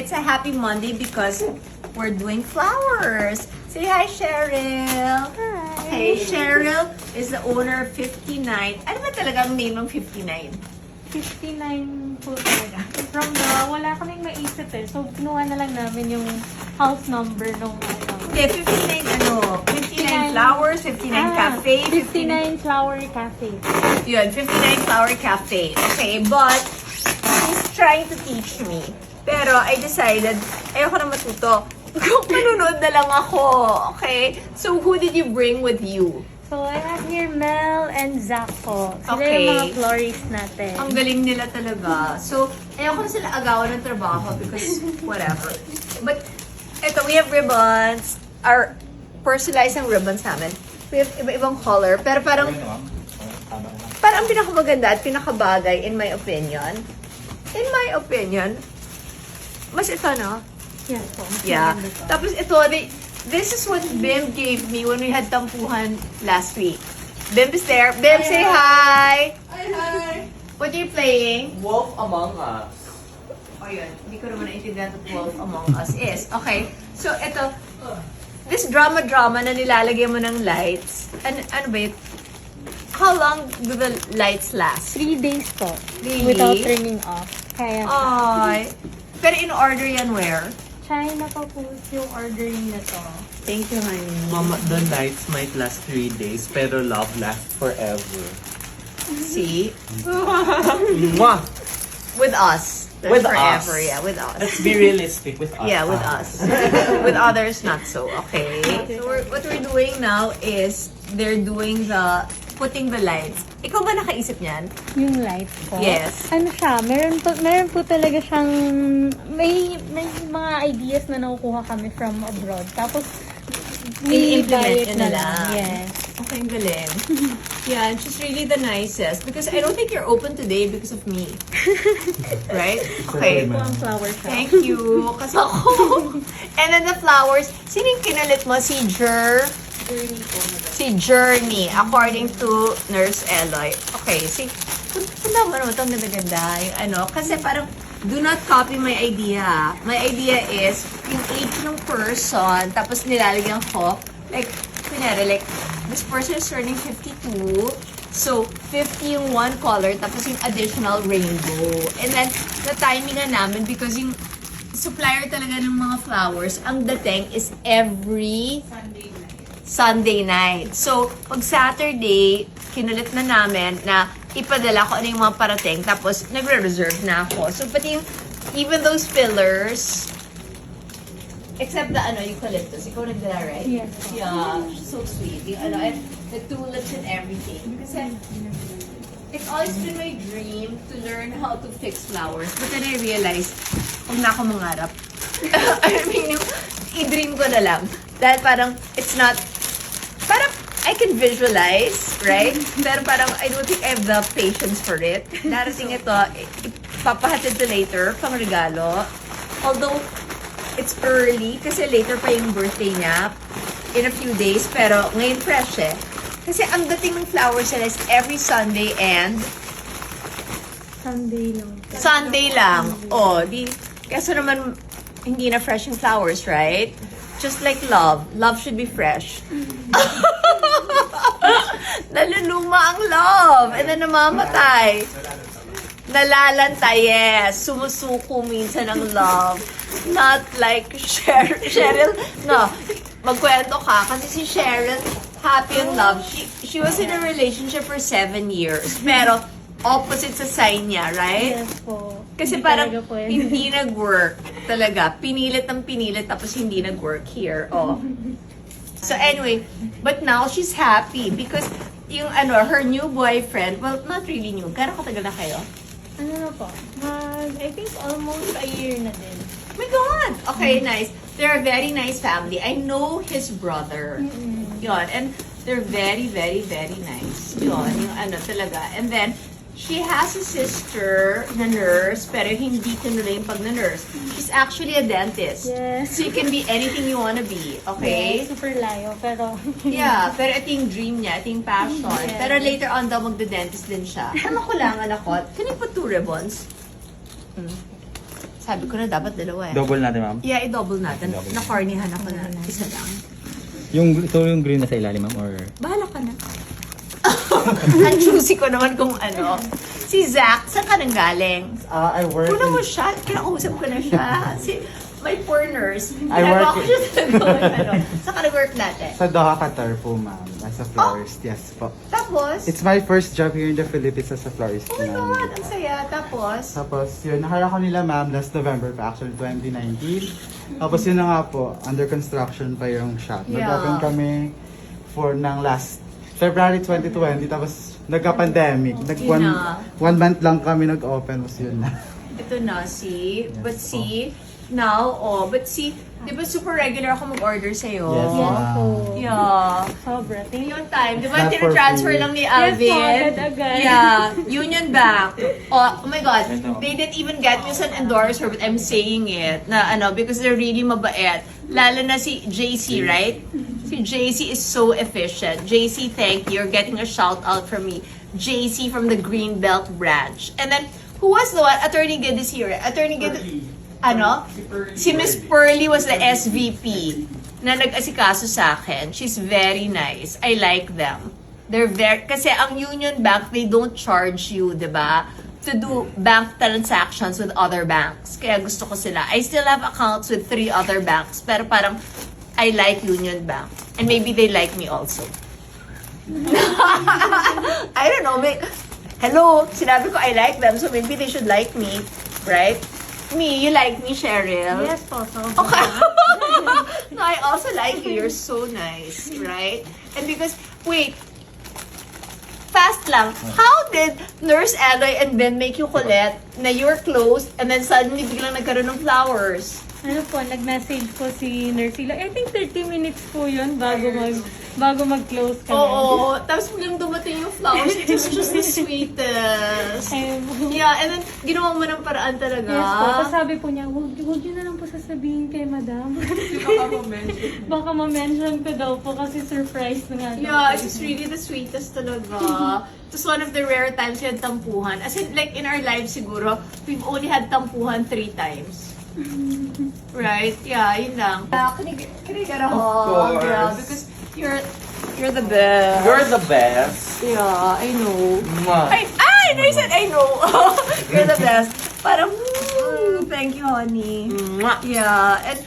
it's a happy Monday because we're doing flowers. Say hi, Cheryl. Hi. Okay, Cheryl is the owner of 59. Ano ba talaga ang name ng 59? 59 po talaga. From the, wala kaming maisip eh. So, kinuha na lang namin yung house number nung ano. Okay, 59 flowers, 59 cafe. 59 Flower Cafe. Yun, 59 Flower Cafe. Okay, but he's trying to teach me. Pero I decided, ayoko na matuto. Manunod na lang ako. Okay? So, who did you bring with you? So, I have here Mel and Zach po. Sila Okay. yung mga florists natin. Ang galing nila talaga. So, ayoko na sila agawan ng trabaho because whatever. But, eto, we have ribbons. Our personalized ang ribbons namin. We have iba-ibang color. Pero parang ang pinakamaganda at pinakabagay, in my opinion, mas ito, no? Yes po. Yeah. Tapos ito, this is what Bim gave me when we had tampuhan last week. Bim is there. Bim, say hi! Hi! What are you playing? Wolf Among Us. Oh, yun. Hindi ko naman naintindihan what Wolf Among Us is. Okay. So, ito. This drama na nilalagay mo ng lights. Ano ba yun? How long do the lights last? 3 days po. Really? Without turning off. Kaya Ay. Pero in order yan where? China pa po yung ordering na to. Thank you, honey. Mama, the nights might last 3 days, pero love lasts forever. See? Mwah! With us. With forever. us. Yeah, with us. Let's be realistic with us. Yeah, with us. With others, not so. Okay. So what we're doing now is they're doing putting the lights. Ikaw ba nakaisip niyan? Yung lights po. Yes. Ano siya, meron po talaga siyang, may mga ideas na nakukuha kami from abroad. Tapos, I-implement buy it nyo na lang. Yes. Okay, ang galing. Yeah, and she's really the nicest. Because I don't think you're open today because of me. Right? Okay. Ito ang flower shop. Thank you. Kasi ako. And then the flowers. Sino yung kinalit mo? Si Journey, according to Nurse Eloy. Okay, punta mo naman itong ganda-ganda. Yung ano, kasi parang, do not copy my idea. My idea is, yung age ng person, tapos nilalagyan ko, like, kunyari, like, this person is turning 52, so, 50 yung one color, tapos yung additional rainbow. And then, na-timing na namin because yung supplier talaga ng mga flowers, ang dating is every Sunday night. So, pag Saturday, kinulit na namin na ipadala ko ano yung mga parating. Tapos, nagre-reserve na ako. So, pati yung, even those fillers, except the eucalyptus. Ikaw nagdala, right? Yes. Yeah, so sweet. Yung and the tulips and everything. Kasi, it's always been my dream to learn how to fix flowers. But then I realized, huwag na ako mangarap. I mean, i-dream ko na lang. Dahil parang, it's not, parang, I can visualize, right? Pero parang, I don't think I have the patience for it. Darating ito, ipapahatid to later, pang regalo. Although, it's early, kasi later pa yung birthday niya, in a few days, pero ngayon fresh eh. Kasi ang dating ng flowers nila is every Sunday and Sunday lang. Oh, kaso naman, hindi na fresh yung flowers, right? Just like love. Love should be fresh. Naluluma ang love. And then namamatay. Nalalantay, yes. Sumusuko minsan ang love. Not like Cheryl. No. Magkwento ka. Kasi si Cheryl, happy in love. She was in a relationship for 7 years. Pero, opposite sa sign niya, right? Yes po. Kasi Hindi parang talaga pwede. hindi nag-work talaga. Pinilit ng pinilit tapos hindi nag-work here. Oh. So anyway, but now she's happy because yung her new boyfriend, well, not really new. Gano'ng katagal na kayo? Ano na po? I think almost a year na din. Oh my God! Okay, nice. They're a very nice family. I know his brother. Yun. And they're very, very, very nice. Yun. Yung talaga. And then, she has a sister na nurse, pero hindi tinuloy yung pag-nurse. She's actually a dentist. Yes. So you can be anything you wanna be, okay? Yes, super layo, pero... Yeah, pero ito yung dream niya, ito yung passion. Yes. Pero later on daw magde-dentist din siya. Ano ko lang, anak ko? Can you put 2 ribbons? Sabi ko na dapat dalawa eh. Double natin, ma'am. Yeah, i-double natin. Double. Na-cornyhan ako na isa lang. Ito yung green na sa ilalim, ma'am, or... Bahala ka na. Ang choosy ko naman kung ano. Si Zach, saan ka nang galing? I work Kuna mo siya, kinausap ko na siya. My poor nurse. I Ginagawa work ko siya sa ano. Saan ka nag-work natin? sa Doha, Qatar po, ma'am. As a florist, yes po. Tapos, It's my first job here in the Philippines as a florist. oh my God, ang saya. Tapos, Tapos yun, nakala ko nila ma'am last November pa, actually 2019. Tapos yun na nga po, under construction pa yung shop. Yeah. Nag-open kami ng last February 2020, tapos nagka-pandemic. Yun na. One month lang kami nag-open, tapos yun na. ito na, see? But see, now, but see, di ba super regular ako mag-order sa'yo? Yes, Yes ma'am. po. Yeah. Sobra. Thank you. Yung time, di ba, Not for tinatransfer free. lang ni Yes, Alvin? po, agad-agad. Yeah, Union Bank. Oh my God, they didn't even get me an endorser, but I'm saying it, na ano, because they're really mabait. Lalo na si JC, right? Si JC is so efficient. JC, thank you. You're getting a shout out from me. JC from the Greenbelt branch. And then, who was the one? Attorney Gid is here. Attorney Gid, ano? Si Miss Pearly was the SVP na nag-asikaso sa akin. She's very nice. I like them. They're very, kasi ang Union Bank, they don't charge you, di ba? To do bank transactions with other banks. Kaya gusto ko sila. I still have accounts with 3 other banks. Pero parang, I like Union Bank. And maybe they like me also. I don't know. Hello, sinabi ko I like them, so maybe they should like me. Right? Me, you like me, Cheryl? Yes po, sobra. Okay. No, I also like you. You're so nice, right? And because, wait, fast lang, how did Nurse Eloy and Ben make you kulit na you're closed and then suddenly biglang nagkaroon ng flowers? Ano po, nag-message po si Nurse Eloy. I think 30 minutes po yun bago mag-close kami. Oo, tapos biglang dumating yung flowers. It was just the sweetest. Yeah, and then ginawa mo ng paraan talaga. Yes po. Tapos sabi po niya, huwag yun na lang po sasabihin kay madam. Baka ma-mention ko daw po kasi surprise na nga. daw Yeah, po. it's really the sweetest talaga. It was one of the rare times we had tampuhan. As in, like, in our lives siguro, we've only had tampuhan 3 times. Right? Yeah, yun lang. Can I get a hug? course. Yeah, because you're the best. You're the best. Yeah, I know. Mwah. I said I know. You're the best. Parang, thank you, honey. Mwah. Yeah, and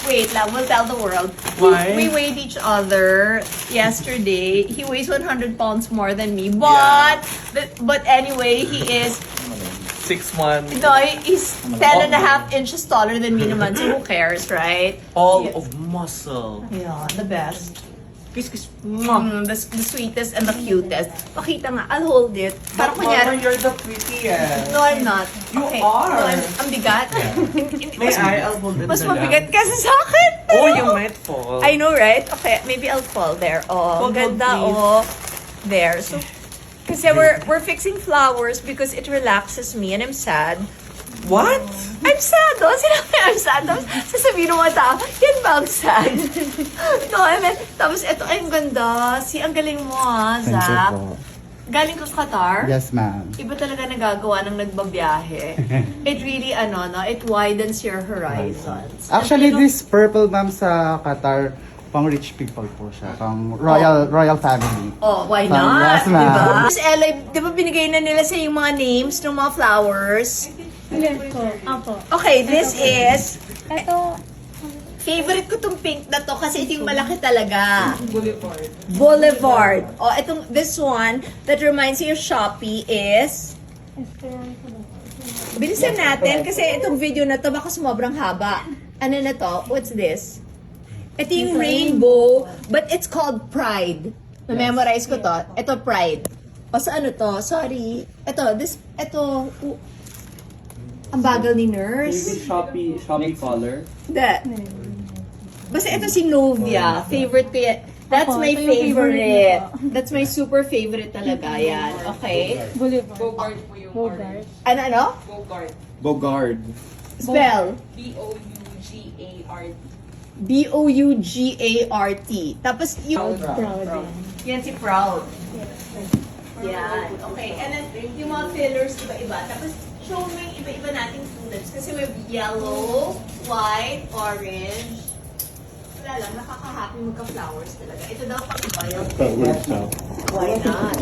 wait lang, we'll tell the world. Why? We weighed each other yesterday. He weighs 100 pounds more than me, but anyway, he is 6'1". no, he's 10 and a half inches taller than me naman, so who cares, right? All Yeah. of muscle. Yeah, the best. Kiss, kiss. Mwah. The sweetest and the cutest. Pakita nga, I'll hold it. Parang Mama, kunyari, you're the prettiest. no, I'm not. You Okay. are. No, ang bigat. May I? I'll hold it Mas na lang. mabigat kasi sa akin. Oh, you might fall. I know, right? Okay, maybe I'll fall there. Oh, Hold, ganda, please. oh. There. So, kasi we're fixing flowers because it relaxes me and I'm sad. What? I'm sad, no? Sinabi I'm sad. Tapos sasabihin ng mga tao, yan ba ang sad? No, I mean, tapos ito, ay, ang ganda. See, ang galing mo, Thank you Zach. po. Galing ka Qatar? Yes, ma'am. Iba talaga nagagawa ng nagbabiyahe. It really, it widens your horizons. Actually, And, this purple ma'am sa Qatar, pang rich people po siya. Pang royal family. Oh, why Yes, not? ma'am. Diba? Miss Ella, di ba binigay na nila sa yung mga names ng mga flowers? Yes po. Apo. Okay, this is, Ito, favorite ko tong pink na to kasi ito yung malaki talaga. Boulevard. Oh, this one that reminds me of Shopee is, bilisan natin kasi itong video na to baka sumobrang haba. Ano na to? What's this? Ito yung rainbow, but it's called Pride. Na-memorize ko to. Ito, Pride. O sa ano to? Sorry. Ito, ang bagal ni nurse. Shopee color. That. Basta ito si Novia. Favorite ko yan. That's Ako, my ito yung favorite favorite. niya. That's my super favorite talaga. Yan. Okay? Boulevard. Ano? Bogard. Spell. Bougart. Bougart. Tapos yung... Proud. Yan si Proud. Yan. Okay. And then, yung mga fillers, iba-iba. Tapos, show mo yung iba-iba nating tulips. Kasi we have yellow, white, orange. Wala lang, nakaka-happy magka-flowers talaga. Ito daw pang royal. Why not?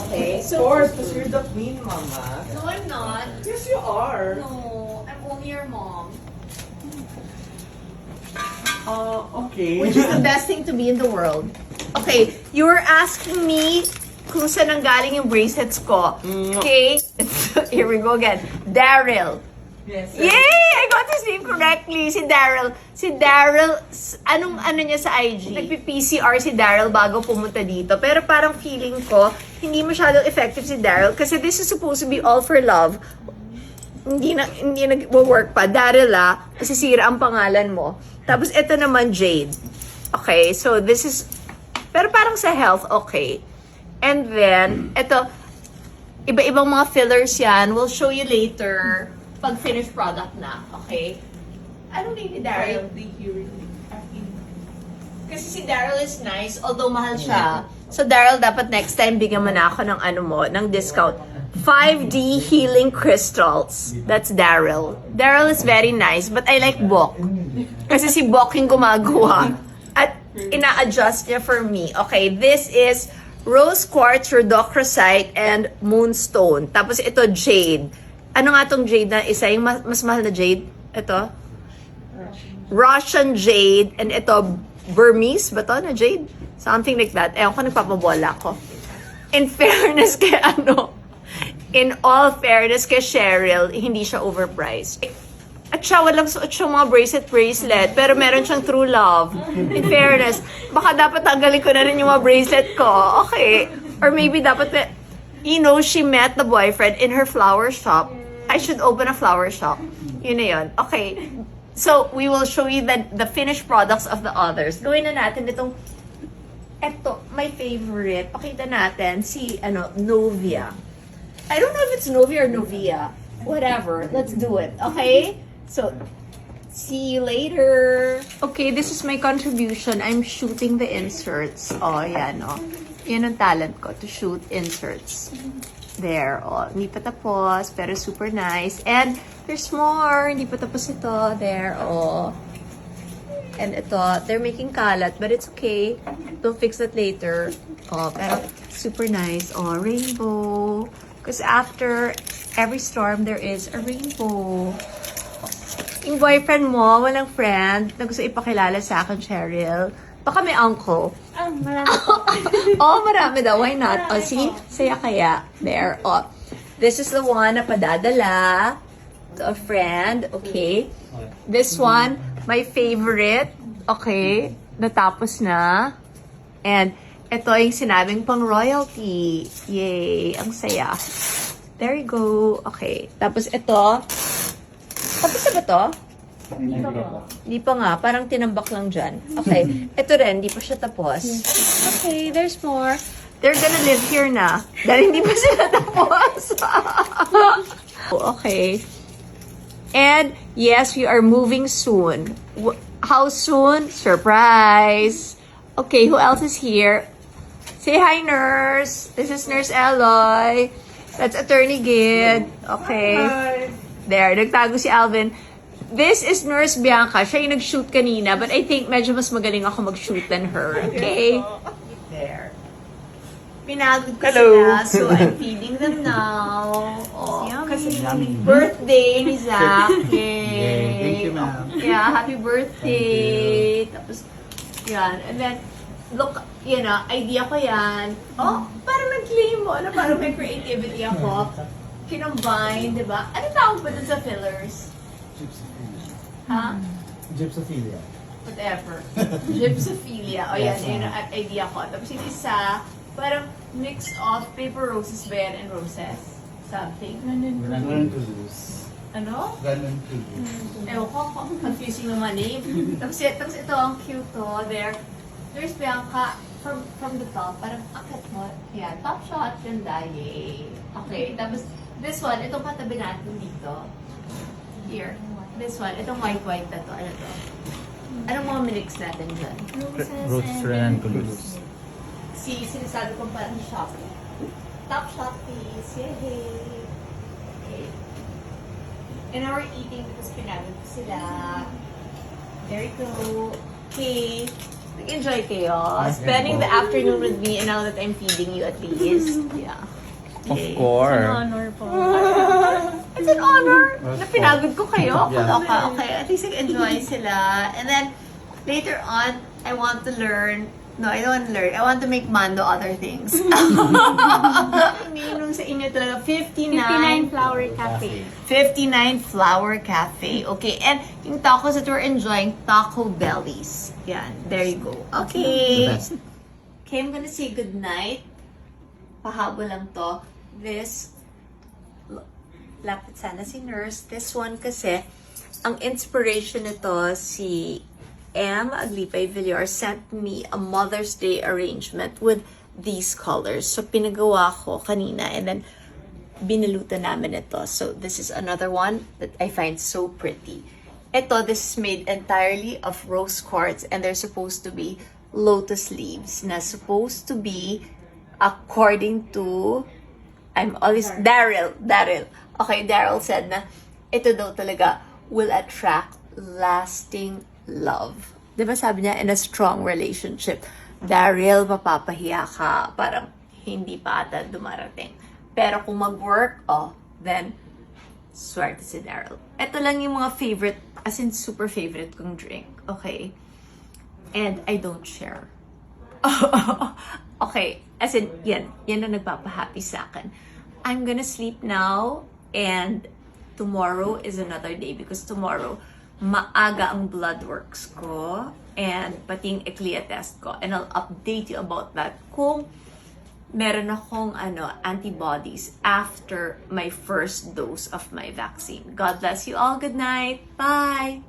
Okay, Of so... course, because you're the queen, Mama. No, I'm not. Yes, you are. No, I'm only your mom. Okay. Which is the best thing to be in the world. Okay, you were asking me kung saan ang galing yung bracelets ko. Okay? Here we go again. Daryl. Yes. Yay! I got his name correctly. Si Daryl. Si Daryl, anong ano niya sa IG? Nagpi-PCR si Daryl bago pumunta dito. Pero parang feeling ko, hindi masyadong effective si Daryl kasi this is supposed to be all for love. Hindi nag-work pa. Daryl masisira ang pangalan mo. Tapos ito naman Jade. Okay, so this is, pero parang sa health, okay. And then, ito, iba-ibang mga fillers yan. We'll show you later pag finished product na. Okay? Anong name ni Daryl? Kasi si Daryl is nice, although mahal siya. So Daryl, dapat next time bigyan mo na ako ng ano mo, ng discount. 5D Healing Crystals. That's Daryl. Daryl is very nice, but I like Bok. Kasi si Bok yung gumagawa. At ina-adjust niya for me. Okay, this is Rose Quartz, Rhodochrosite, and Moonstone. Tapos ito, Jade. Ano nga tong Jade na isa? Yung mas mahal na Jade? Ito? Russian Jade. And ito, Burmese ba to na Jade? Something like that. Ewan ko, nagpapabola ko. In fairness kay in all fairness kay Cheryl, hindi siya overpriced. At siya, walang suot siyang mga bracelet, pero meron siyang true love. In fairness, baka dapat tanggalin ko na rin yung mga bracelet ko. Okay. Or maybe dapat, she met the boyfriend in her flower shop. I should open a flower shop. Yun na yun. Okay. So, we will show you the finished products of the others. Gawin na natin itong, eto, my favorite. Pakita natin si, Novia. I don't know if it's Novia or Novia. Whatever. Let's do it. Okay? So, see you later. Okay, this is my contribution. I'm shooting the inserts. Oh, yan, oh. Yan ang talent ko, to shoot inserts. There, oh. Hindi pa tapos, pero super nice. And there's more. Hindi pa tapos ito. There, oh. And ito, they're making kalat, but it's okay. Don't fix that later. Oh, pero super nice. Oh, rainbow. Because after every storm, there is a rainbow. Yung boyfriend mo, walang friend, na gusto ipakilala sa akin, Cheryl. Baka may uncle. Marami. Oh, marami daw. Why not? Oh, see? Saya kaya. There. Oh. This is the one na padadala to a friend. Okay. This one, my favorite. Okay. Natapos na. And ito yung sinabing pang royalty. Yay. Ang saya. There you go. Okay. Tapos ito. Tapos na ba to? Hindi pa nga. Parang tinambak lang dyan. Okay. Ito rin. Hindi pa siya tapos. Okay. There's more. They're gonna live here na. Dahil hindi pa sila tapos. Okay. And yes, we are moving soon. How soon? Surprise. Okay. Who else is here? Say hi, nurse. This is Nurse Eloy. That's Attorney Gid. Okay. Hi. There, nagtago si Alvin. This is Nurse Bianca. Siya yung nag-shoot kanina, but I think medyo mas magaling ako mag-shoot than her. Okay? There. Pinagod ko sila, so I'm feeding them now. Oh, kasi birthday ni Zach. Yay! Thank you, ma'am. Yeah, happy birthday. Tapos, yan. And then, look, idea ko yan. Oh, parang nag-claim mo. Parang may creativity ako. Kinombine, di ba? Ano tawag ba dun sa fillers? Gypsophilia. Ha? Gypsophilia. Whatever. Gypsophilia. O yan, yun ang idea ko. Tapos yung isa, parang mixed of paper roses ba yan and roses? Something. Ganun to lose. Ano? Ganun to lose. Ewan ko, confusing naman name. Tapos ito, ang cute to. There's Bianca from the top. Parang akit mo. Yan, top shot, ganda. Yay. Okay, tapos this one, itong katabi natin dito. Here. This one, itong white na to. Ano to? Anong mga minix natin dyan? Roses and Toulouse. Sinasabi ko parang Shopee. Top Shopee. Yay! Okay. And now we're eating because pinagod ko sila. There you go. Okay. Nag-enjoy kayo. Spending the afternoon with me and now that I'm feeding you at least. Yeah. Of Okay. course. An honor po. It's an honor Yes, na pinagod ko kayo. Yeah. Okay. At least nag-enjoy sila. And then, later on, I want to learn. No, I don't want to learn. I want to make Mando other things. Iniinom sa inyo talaga. 59 Flower Cafe. 59 Flower Cafe. Okay, and yung tacos that we're enjoying, Taco Bellies. Yan, there you go. Okay. Okay, I'm gonna say goodnight. Pahabol lang to. This, lapit sana si nurse. This one kasi, ang inspiration nito, si Aglipay Villar sent me a Mother's Day arrangement with these colors. So, pinagawa ko kanina and then binalutan namin ito. So, this is another one that I find so pretty. Ito, this is made entirely of rose quartz and they're supposed to be lotus leaves na supposed to be according to Daryl. Okay, Daryl said na ito daw talaga will attract lasting love. Diba sabi niya, in a strong relationship, Daryl, mapapahiya ka. Parang hindi pa ata dumarating. Pero kung mag-work, then, swerte si Daryl. Ito lang yung mga favorite, as in super favorite kong drink. Okay? And I don't share. Okay, as in, yan ang nagpapahappy sa akin. I'm gonna sleep now, and tomorrow is another day because tomorrow, maaga ang blood works ko and pati yung ECLIA test ko. And I'll update you about that kung meron akong antibodies after my first dose of my vaccine. God bless you all. Good night. Bye!